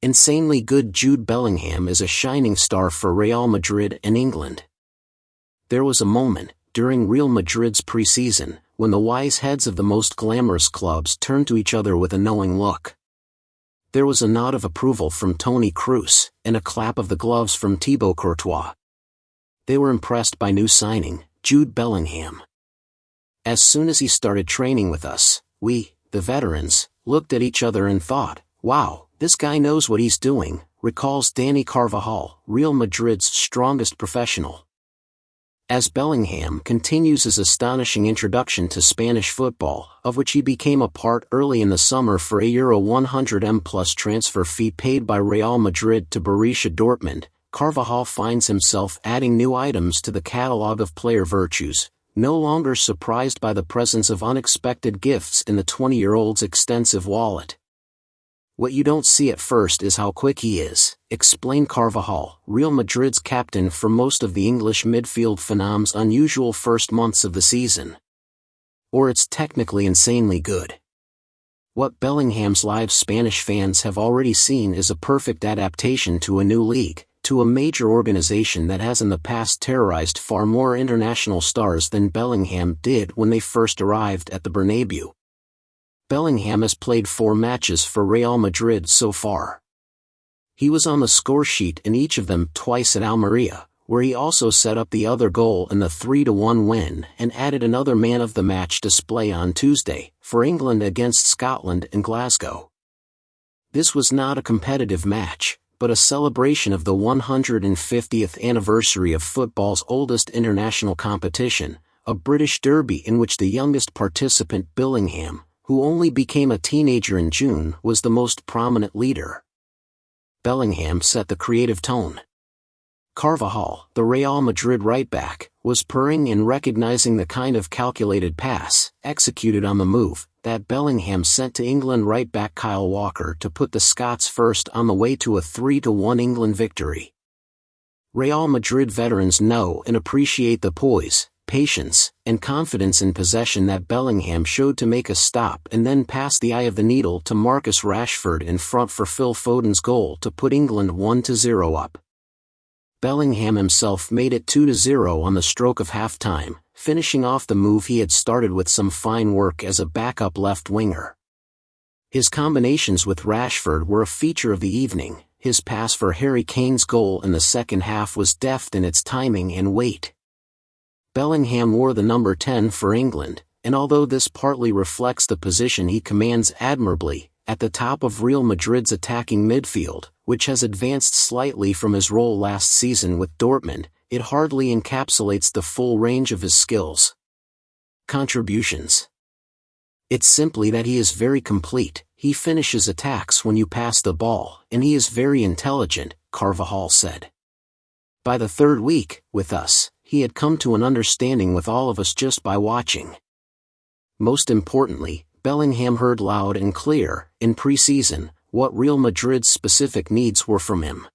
Insanely good Jude Bellingham is a shining star for Real Madrid and England. There was a moment, during Real Madrid's pre-season, when the wise heads of the most glamorous clubs turned to each other with a knowing look. There was a nod of approval from Toni Kroos, and a clap of the gloves from Thibaut Courtois. They were impressed by new signing, Jude Bellingham. As soon as he started training with us, we, the veterans, looked at each other and thought, wow, this guy knows what he's doing, recalls Dani Carvajal, Real Madrid's strongest professional. As Bellingham continues his astonishing introduction to Spanish football, of which he became a part early in the summer for a Euro 100M plus transfer fee paid by Real Madrid to Borussia Dortmund, Carvajal finds himself adding new items to the catalogue of player virtues, no longer surprised by the presence of unexpected gifts in the 20-year-old's extensive wallet. What you don't see at first is how quick he is, explained Carvajal, Real Madrid's captain for most of the English midfield phenom's unusual first months of the season. Or it's technically insanely good. What Bellingham's live Spanish fans have already seen is a perfect adaptation to a new league, to a major organization that has in the past terrorized far more international stars than Bellingham did when they first arrived at the Bernabeu. Bellingham has played 4 matches for Real Madrid so far. He was on the score sheet in each of them twice at Almeria, where he also set up the other goal in the 3-1 win and added another man-of-the-match display on Tuesday, for England against Scotland in Glasgow. This was not a competitive match, but a celebration of the 150th anniversary of football's oldest international competition, a British derby in which the youngest participant, Bellingham, who only became a teenager in June, was the most prominent leader. Bellingham set the creative tone. Carvajal, the Real Madrid right-back, was purring in recognizing the kind of calculated pass, executed on the move, that Bellingham sent to England right-back Kyle Walker to put the Scots first on the way to a 3-1 England victory. Real Madrid veterans know and appreciate the poise, patience, and confidence in possession that Bellingham showed to make a stop and then pass the eye of the needle to Marcus Rashford in front for Phil Foden's goal to put England 1-0 up. Bellingham himself made it 2-0 on the stroke of half-time, finishing off the move he had started with some fine work as a backup left winger. His combinations with Rashford were a feature of the evening. His pass for Harry Kane's goal in the second half was deft in its timing and weight. Bellingham wore the number 10 for England, and although this partly reflects the position he commands admirably, at the top of Real Madrid's attacking midfield, which has advanced slightly from his role last season with Dortmund, it hardly encapsulates the full range of his skills. Contributions. It's simply that he is very complete, he finishes attacks when you pass the ball, and he is very intelligent, Carvajal said. By the third week, with us, he had come to an understanding with all of us just by watching. Most importantly, Bellingham heard loud and clear, in pre-season, what Real Madrid's specific needs were from him.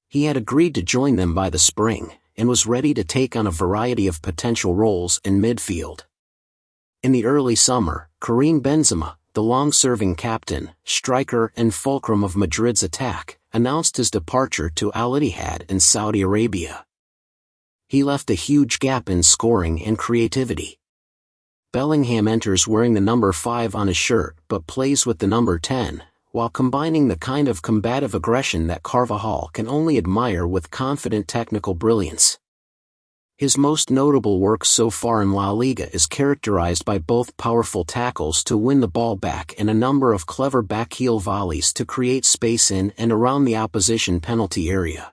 He had agreed to join them by the spring, and was ready to take on a variety of potential roles in midfield. In the early summer, Karim Benzema, the long-serving captain, striker and fulcrum of Madrid's attack, announced his departure to Al Ittihad in Saudi Arabia. He left a huge gap in scoring and creativity. Bellingham enters wearing the number 5 on his shirt but plays with the number 10, while combining the kind of combative aggression that Carvajal can only admire with confident technical brilliance. His most notable work so far in La Liga is characterized by both powerful tackles to win the ball back and a number of clever backheel volleys to create space in and around the opposition penalty area.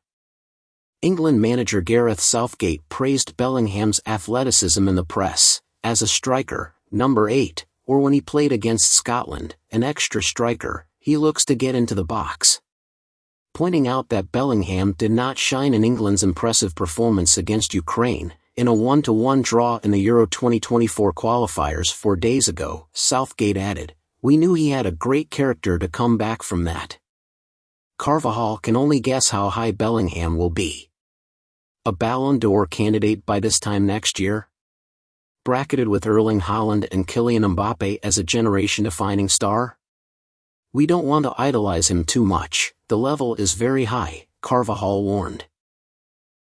England manager Gareth Southgate praised Bellingham's athleticism in the press, as a striker, number 8, or when he played against Scotland, an extra striker, he looks to get into the box. Pointing out that Bellingham did not shine in England's impressive performance against Ukraine, in a 1-1 draw in the Euro 2024 qualifiers 4 days ago, Southgate added, "We knew he had a great character to come back from that." Carvajal can only guess how high Bellingham will be. A Ballon d'Or candidate by this time next year? Bracketed with Erling Haaland and Kylian Mbappe as a generation-defining star? We don't want to idolize him too much, The level is very high, Carvajal warned.